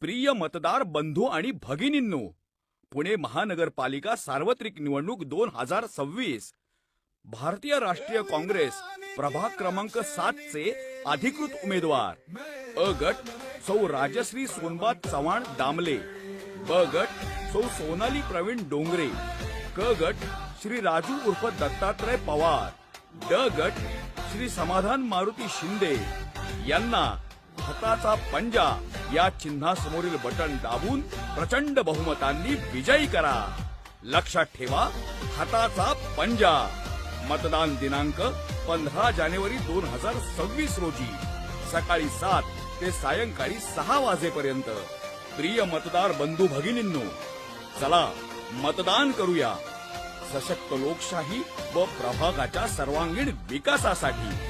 प्रिय मतदार बंधू आणि भगिनींनो, पुणे महानगरपालिका सार्वत्रिक निवडणूक 2026 भारतीय राष्ट्रीय काँग्रेस प्रभाग क्रमांक 7 चे अधिकृत उमेदवार अ गट सौ राजश्री सोनबात चव्हाण दामले, ब गट सौ सोनाली प्रवीण डोंगरे, क गट श्री राजू उर्फ दत्तात्रय पवार, ड गट श्री समाधान मारुती शिंदे यांना हाताचा पंजा या चिन्हासमोरील बटन दाबून प्रचंड बहुमतांनी विजयी करा. लक्षात ठेवा, हाताचा पंजा. मतदान दिनांक 15 जानेवारी 2026 रोजी सकाळी 7 ते सायंकाळी 6 वाजेपर्यंत. प्रिय मतदार बंधू भगिनींनो, चला मतदान करूया. सशक्त लोकशाही व प्रभागाच्या सर्वांगीण विकासासाठी.